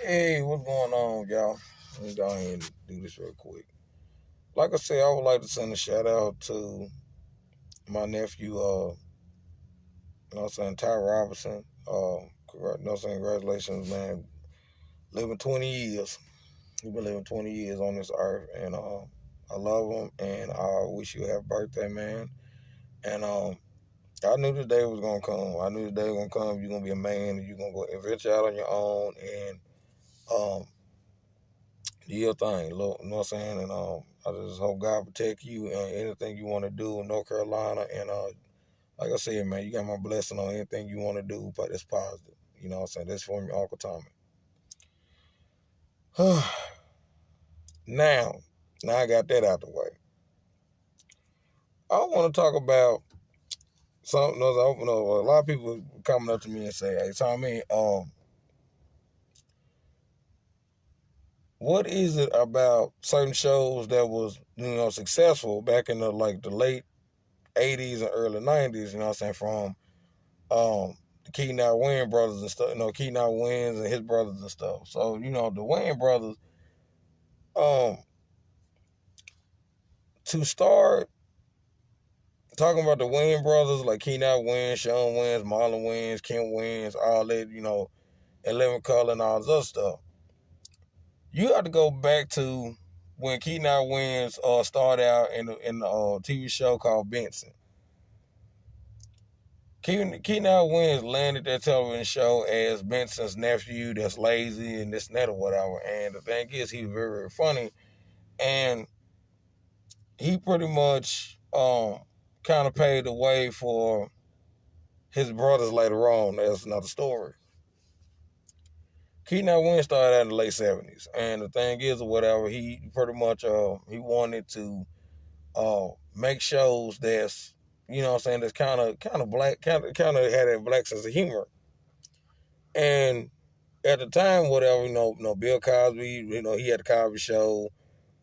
Hey, what's going on, y'all? Let me go ahead and do this real quick. Like I said, I would like to send a shout out to my nephew, Ty Robinson. Congratulations, man. Living 20 years. He's been living 20 years on this earth, and I love him, and I wish you a happy birthday, man. And I knew the day was gonna come. I knew the day was gonna come. You're gonna be a man, and you're gonna go adventure out on your own, and um, do your thing, look, you know what I'm saying? And I just hope God protect you and anything you want to do in North Carolina. And like I said, man, you got my blessing on anything you want to do, but it's positive. You know what I'm saying? That's from your Uncle Tommy. now, now I got that out the way. I want to talk about something. A lot of people coming up to me and say, "Hey, Tommy, what is it about certain shows that was successful back in the late '80s and early '90s? You know what I'm saying? From the Keenan Wayans brothers and stuff, Keenan Wayans and his brothers and stuff. So, the Wayans brothers, um, to start talking about the Wayans brothers, like Keenan Wayans, Sean Wayans, Marlon Wayans, Kim Wayans, all that, and Living Color and all this other stuff. You have to go back to when Keenan Wayans started out in the TV show called Benson. Keenan Wayans landed that television show as Benson's nephew that's lazy and this and that or whatever. And the thing is, he's very, very funny. And he pretty much kind of paved the way for his brothers later on. That's another story. Keenan Wayans started out in the late '70s. And the thing is, or whatever, he pretty much he wanted to make shows that's, that's kind of black, kind of had a black sense of humor. And at the time, whatever, Bill Cosby, he had the Cosby Show.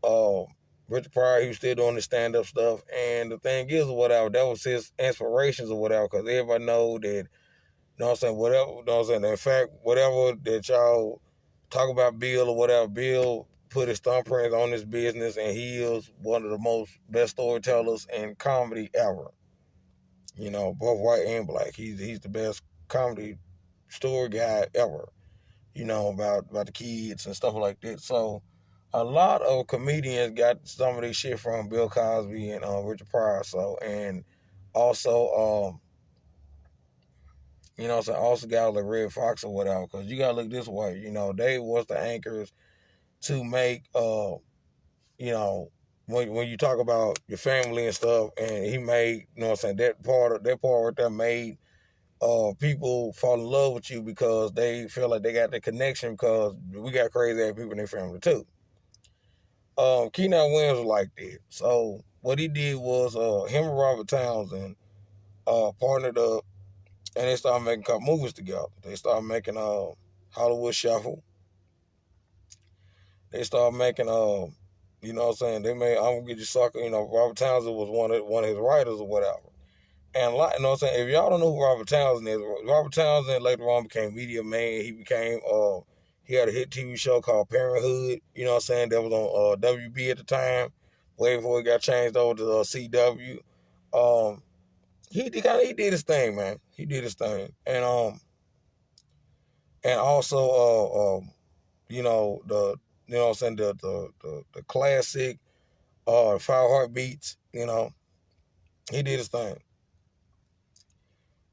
Uh, Richard Pryor, he was still doing the stand-up stuff. And the thing is, or whatever, that was his inspirations or whatever, because everybody know that, whatever, in fact, whatever that y'all talk about Bill or whatever, Bill put his thumbprint on this business, and he is one of the most best storytellers in comedy ever. Both white and black. He's the best comedy story guy ever. About the kids and stuff like that. So a lot of comedians got some of this shit from Bill Cosby and Richard Pryor. So, and also, also got like Red Fox or whatever. Because you gotta look this way. They was the anchors to make when you talk about your family and stuff, and he made, that part right there made people fall in love with you because they feel like they got the connection because we got crazy ass people in their family too. Keenan Wayans was like that. So what he did was him and Robert Townsend partnered up and they started making a couple movies together. They started making Hollywood Shuffle. They started making they made I'm Gonna Get You Sucker. Robert Townsend was one of his writers or whatever. And if y'all don't know who Robert Townsend is, Robert Townsend later on became media man. He became he had a hit TV show called Parenthood, that was on WB at the time, way before it got changed over to CW. He did his thing, man. He did his thing. And also the the classic Five Heartbeats, he did his thing.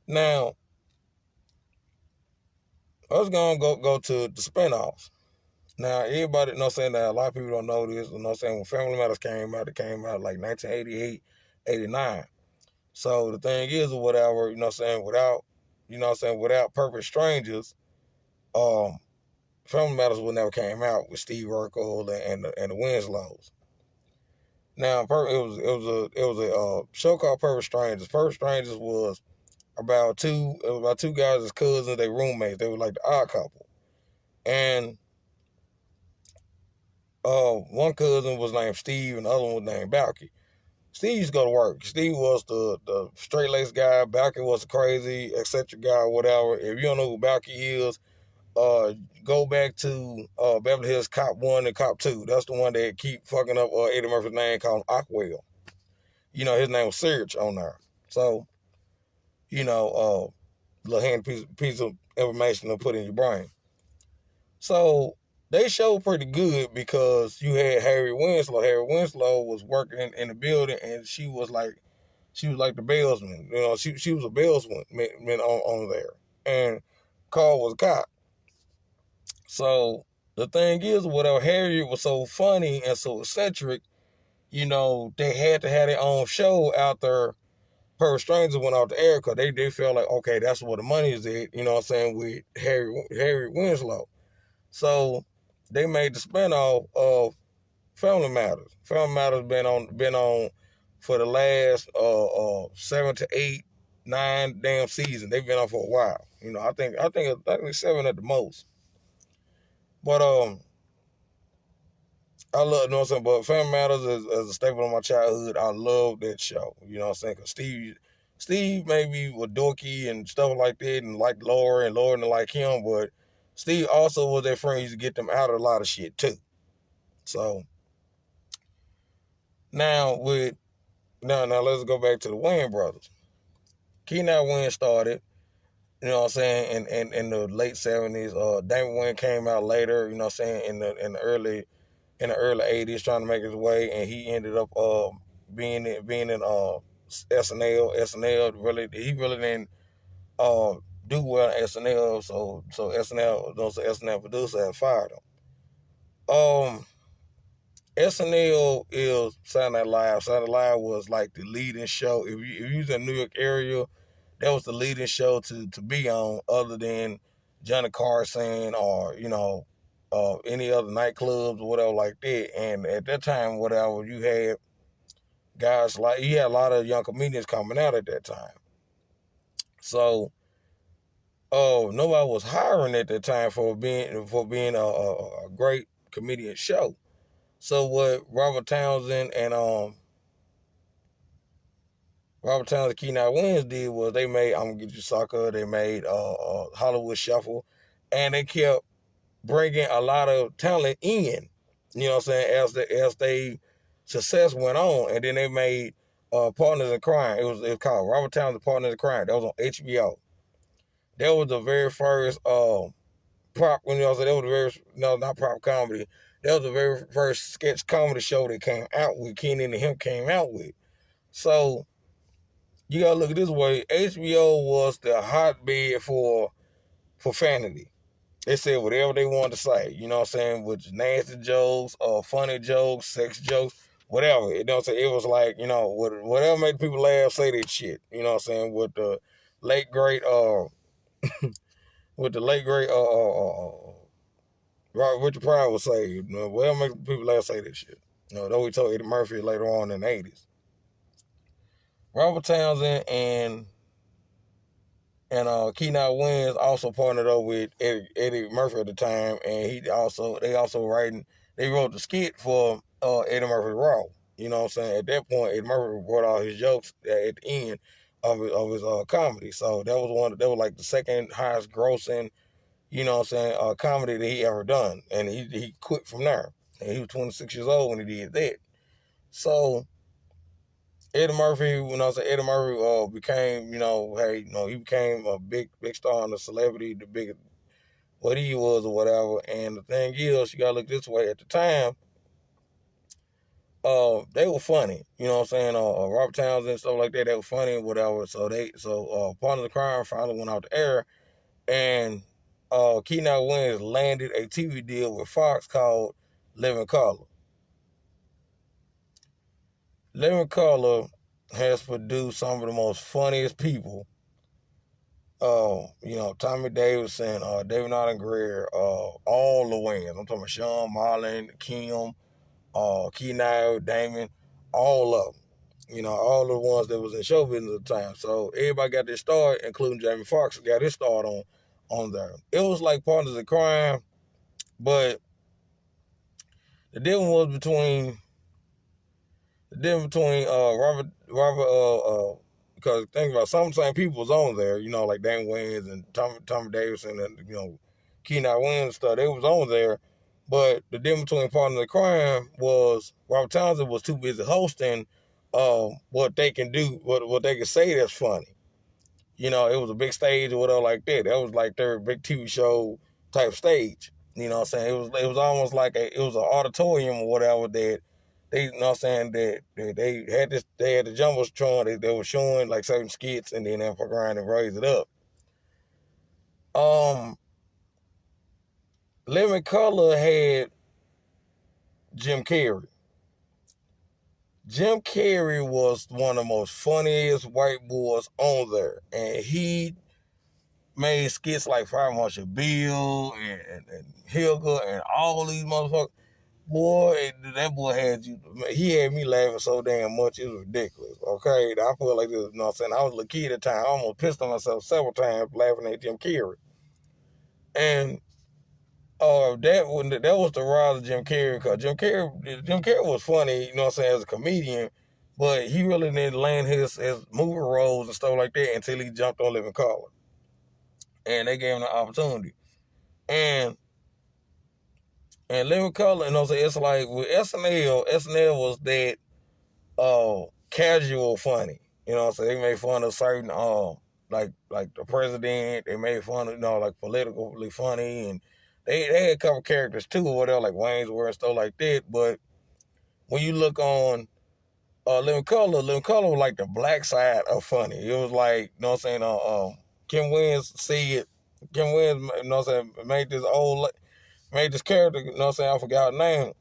Now I was gonna go to the spinoffs. Now, everybody, that a lot of people don't know this, when Family Matters came out, it came out like 1988, 89. So the thing is, or whatever, without Perfect Strangers, um, Family Matters would never came out with Steve Urkel and the Winslows. Now, it was a show called Perfect Strangers. Perfect Strangers was about two guys as cousins, they roommates. They were like the odd couple. And one cousin was named Steve and the other one was named Balky. Steve used to go to work. Steve was the straight-laced guy. Balky was the crazy, eccentric guy, whatever. If you don't know who Balky is, go back to Beverly Hills Cop 1 and Cop 2. That's the one that keep fucking up Eddie Murphy's name, called Ockwell. His name was Serge on there. So, little hand piece of information to put in your brain. So they showed pretty good because you had Harry Winslow. Harry Winslow was working in the building, and she was like the bellsman. She was a bellsman on there, and Carl was a cop. So the thing is, whatever, Harriet was so funny and so eccentric, they had to have their own show out there. Per Stranger went off the air because they felt like, okay, that's where the money is at, with Harry Winslow. So they made the spinoff of Family Matters. Family Matters been on for the last 7 to 8, 9 damn seasons. They've been on for a while. I think 7 at the most. But I love, you know what I'm saying? But Family Matters is a staple of my childhood. I love that show. You know what I'm saying? Because Steve maybe was dorky and stuff like that, and liked Laura, and Laura didn't like him, but Steve also was their friend. He used to get them out of a lot of shit too. So now let's go back to the Wayans Brothers. Keenan Wayans started, you know what I'm saying, in the late 70s. Damon Wayans came out later, you know what I'm saying, in the early 80s, trying to make his way, and he ended up being in SNL. SNL he really didn't do well in SNL, so SNL producer had fired him. SNL is Saturday Night Live. Saturday Night Live was like the leading show. If you was in the New York area, that was the leading show to be on, other than Johnny Carson or any other nightclubs or whatever like that. And at that time, whatever, you had a lot of young comedians coming out at that time. So nobody was hiring at that time for being a great comedian show. So what Robert Townsend, Keenan Wayans did was they made I'm Gonna Get You Sucker. They made Hollywood Shuffle, and they kept bringing a lot of talent in. You know what I'm saying? As they success went on, and then they made Partners in Crime. It was called Robert Townsend Partners in Crime. That was on HBO. That was the very first prop. That was the very not prop comedy. That was the very first sketch comedy show that came out with Keenan and him came out with. So you gotta look at it this way. HBO was the hotbed for profanity. They said whatever they wanted to say, you know what I'm saying, with nasty jokes, funny jokes, sex jokes, whatever. It don't say it was like, whatever made people laugh, say that shit. You know what I'm saying? With the late great Richard Pryor would say, whatever makes people laugh, say that shit. Though we told Eddie Murphy later on in the 80s. Robert Townsend and Keenan Wayans also partnered up with Eddie Murphy at the time, and they wrote the skit for Eddie Murphy Raw. You know what I'm saying? At that point, Eddie Murphy brought all his jokes at the end of his comedy. So that was like the second highest grossing, you know what I'm saying, comedy that he ever done. And he quit from there. And he was 26 years old when he did that. So Eddie Murphy, Eddie Murphy became, he became a big star and a celebrity, the big, what he was or whatever. And the thing is, you gotta look this way. At the time, they were funny, you know what I'm saying? Robert Townsend and stuff like that, they were funny and whatever. So Partner of the Crime finally went out the air, and Keenan Wayans landed a TV deal with Fox called Living Color. Living Color has produced some of the most funniest people. Tommy Davidson, David Allen Greer, all the Wayans. I'm talking about Sean Marlin, Kim, Keenan, Damon, all of them. All the ones that was in show business at the time. So everybody got their start, including Jamie Foxx got his start on there. It was like Partners in Crime, but the difference was between Robert because think about some same people was on there, like Dan Wayans and Tommy Davidson and Keenan Wayans stuff. They was on there, but the difference between Partner in Crime was Robert Townsend was too busy hosting what they can do, what they can say that's funny. You know, it was a big stage or whatever like that. That was like their big TV show type stage. You know what I'm saying? It was almost like it was an auditorium or whatever that they, you know what I'm saying, that they had the jumbotron. They were showing like certain skits and then they fuck around and raise it up. Living Color had Jim Carrey. Jim Carrey was one of the most funniest white boys on there, and he made skits like Fire Marshal Bill and Hilger and all these motherfuckers. Boy, that boy had you. He had me laughing so damn much it was ridiculous. Okay, I feel like this. You know what I'm saying? I was a little kid at the time. I almost pissed on myself several times laughing at Jim Carrey, and that was the rise of Jim Carrey, because Jim Carrey was funny, you know what I'm saying, as a comedian, but he really didn't land his movie roles and stuff like that until he jumped on Living Color, and they gave him the opportunity, and Living Color, you know what I'm saying, it's like with SNL was that casual funny, you know what I'm saying. They made fun of certain like the president. They made fun of, you know, like politically funny, and they had a couple characters too or whatever, like Wayans Brothers and stuff like that. But when you look on Living Color was like the black side of funny. It was like, you know what I'm saying, Kim Wins said, Kim Wins, you know what I'm saying, made this character, you know what I'm saying, I forgot her name.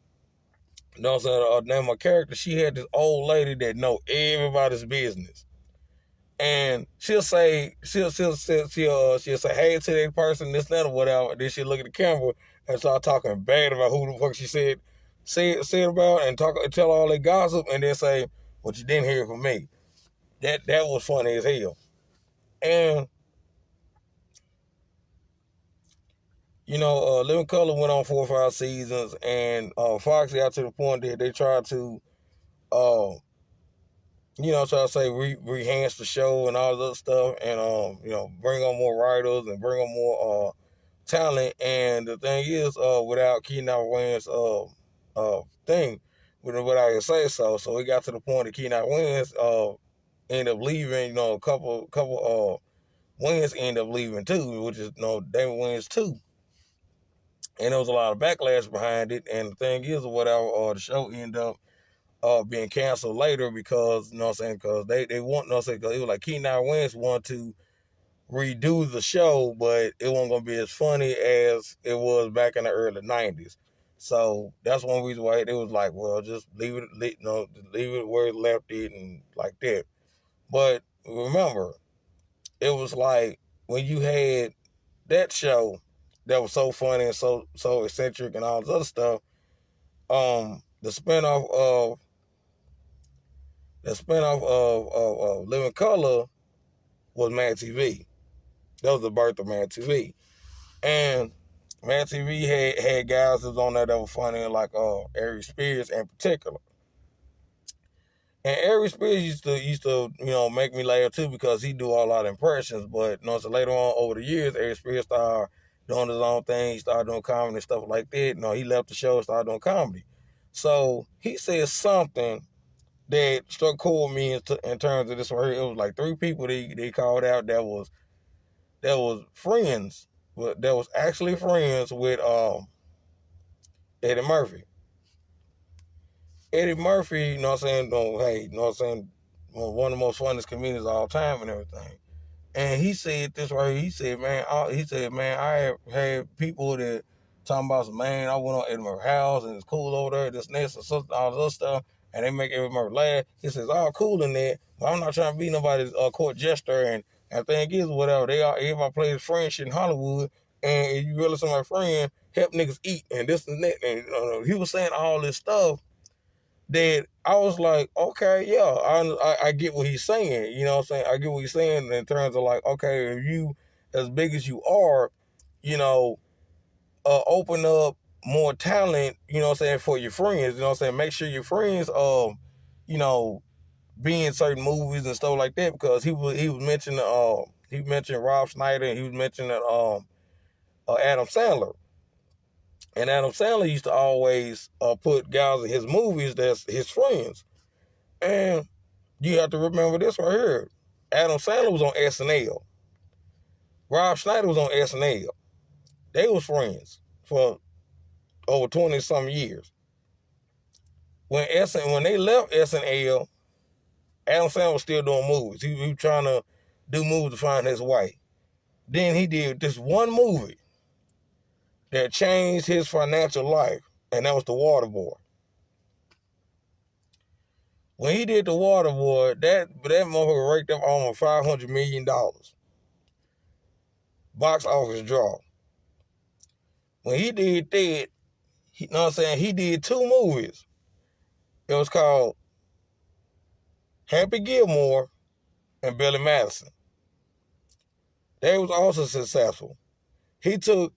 You know what I'm saying, name of my character, she had this old lady that know everybody's business. And she'll say hey to that person, this, that, or whatever. Then she'll look at the camera and start talking bad about who the fuck she said about, and tell all that gossip, and then say, "What you didn't hear from me." That was funny as hell. And you know, Living Color went on 4 or 5 seasons, and Fox got to the point that they tried to, uh, you know, try to say rehance the show and all this other stuff, and you know, bring on more writers and bring on more talent. And the thing is, without Keenan Wayans thing, without his say so, so it got to the point that Keenan Wayans ended up leaving. You know, a couple Wayans ended up leaving too, which is, you know, David Wayans too. And there was a lot of backlash behind it. And the thing is, whatever, the show ended up being canceled later because, you know what I'm saying, because they want, you know what I'm saying, because it was like Keenan Wayans wanted to redo the show, but it wasn't going to be as funny as it was back in the early 90s. So that's one reason why it was like, well, just leave it where it left it and like that. But remember, it was like when you had that show that was so funny and so eccentric and all this other stuff, the spinoff of Living Color was Mad TV. That was the birth of Mad TV. And Mad TV had guys that was on there that were funny, like Ivory Spears in particular. And Ivory Spears used to you know, make me laugh too, because he do a lot of impressions. But you know, so later on over the years, Ivory Spears started doing his own thing. He started doing comedy and stuff like that. You know, he left the show and started doing comedy. So he said something that struck cool with me in terms of this right here. It was like 3 people they called out that was friends, but that was actually friends with Eddie Murphy. Eddie Murphy, you know what I'm saying, hey, you know what I'm saying, one of the most funniest comedians of all time and everything. And he said this right here. He said, man, I have had people that talking about some, man, I went on Eddie Murphy's house and it's cool over there, this, and all this other stuff, and they make Eddie Murphy laugh. He says, all cool in there, but I'm not trying to be nobody's court jester. And the thing is, whatever, everybody plays friend shit in Hollywood, and if you really somebody's friend, help niggas eat, and this and that. And he was saying all this stuff that I was like, okay, yeah, I get what he's saying. You know what I'm saying? I get what he's saying in terms of like, okay, if you as big as you are, you know, open up more talent, you know what I'm saying, for your friends. You know what I'm saying? Make sure your friends, you know, be in certain movies and stuff like that, because he was mentioning he mentioned Rob Schneider, and he was mentioning Adam Sandler. And Adam Sandler used to always put guys in his movies that's his friends. And you have to remember this right here. Adam Sandler was on SNL. Rob Schneider was on SNL. They was friends for over 20-some years. When they left SNL, Adam Sandler was still doing movies. He was trying to do movies to find his way. Then he did this one movie that changed his financial life, and that was The Waterboy. When he did The Waterboy, that motherfucker raked up almost $500 million. Box office draw. When he did that, you know what I'm saying, he did 2 movies. It was called Happy Gilmore and Billy Madison. They was also successful. He took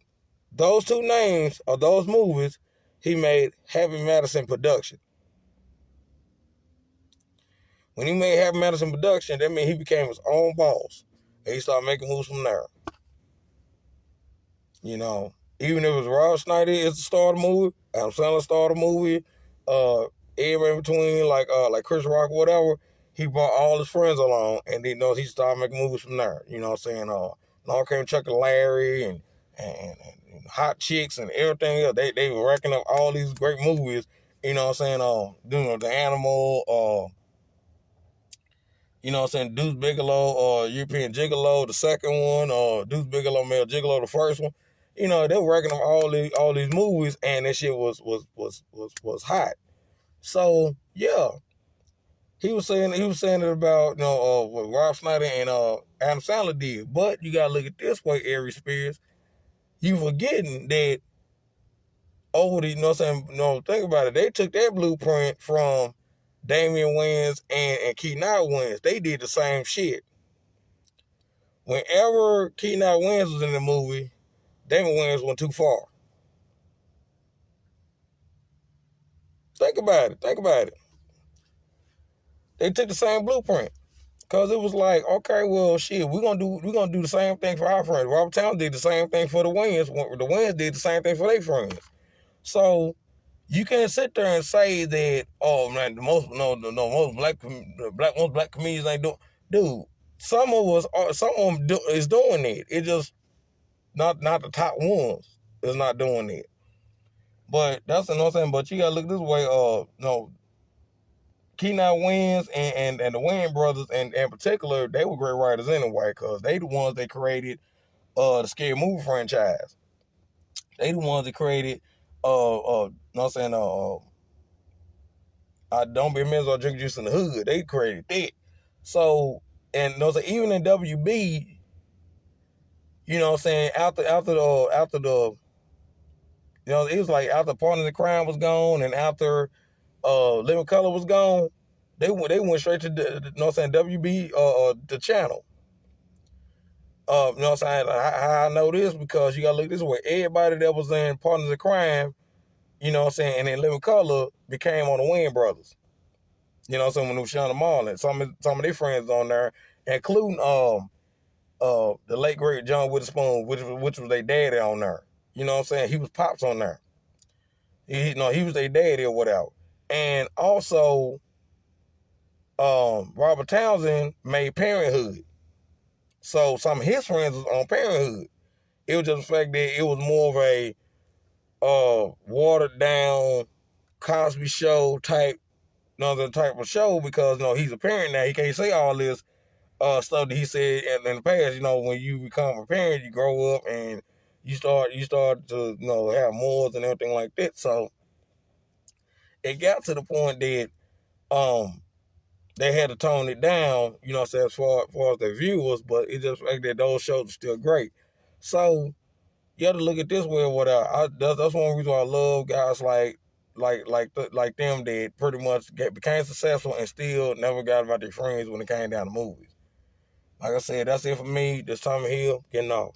those 2 names of those movies, he made Happy Madison Production. When he made Happy Madison Production, that meant he became his own boss. And he started making moves from there. You know, even if it was Rob Schneider is the star of the movie, Adam Sandler star of the movie, everybody in between, like Chris Rock or whatever, he brought all his friends along, and then he started making movies from there. You know what I'm saying? And all came Chuck and Larry and Hot Chicks and everything else. They were racking up all these great movies. You know what I'm saying? The Animal, you know what I'm saying, Deuce Bigelow, European Gigolo, the second one, Deuce Bigelow, Male Gigolo, the first one. You know, they were racking up all these movies, and that shit was hot. So yeah, he was saying it about what Rob Schneider and Adam Sandler did. But you gotta look at this way, Ivory Spears. You forgetting that over the, you know what I'm saying, think about it. They took that blueprint from Damian Wayans and Keenan Wayans. They did the same shit. Whenever Keenan Wayans was in the movie, Damian Wayans went too far. Think about it. They took the same blueprint. Cause it was like, okay, well, shit, we're gonna do the same thing for our friends. Robert Townsend did the same thing for the Wayans. The Wayans did the same thing for their friends. So you can't sit there and say that, oh man, most black comedians ain't doing. Dude, some of them is doing it. It just not the top ones is not doing it. But that's what I'm saying. But you gotta look this way. Keenan Wayans and the Wayans Brothers, and in particular, they were great writers anyway, because they the ones that created the scary movie franchise. They the ones that created know what I'm saying, I Don't Be a Men's or Drink Juice in the Hood. They created that. So, and even in WB, you know what I'm saying, after the it was like after Partner in Crime was gone, and after Living Color was gone, they went straight to the you know what I'm saying, WB the channel. You know what I'm saying? How I know this, because you gotta look this way. Everybody that was in Partners in Crime, you know what I'm saying, and then Living Color became on the Wayans Brothers. You know what I'm saying, when it was Sean Marlon. Some of their friends on there, including the late great John Witherspoon, which was their daddy on there. You know what I'm saying? He was Pops on there. He was their daddy or whatever. And also, Robert Townsend made Parenthood. So some of his friends was on Parenthood. It was just the fact that it was more of a watered down Cosby Show type, type of show, because he's a parent now. He can't say all this stuff that he said in the past. When you become a parent, you grow up and you start to have morals and everything like that. So it got to the point that they had to tone it down, as far as their viewers, but it just like that those shows are still great. So you have to look at this way or whatever. That's one reason why I love guys like them that pretty much became successful and still never got about their friends when it came down to movies. Like I said, that's it for me. This Tommy Hill, getting off.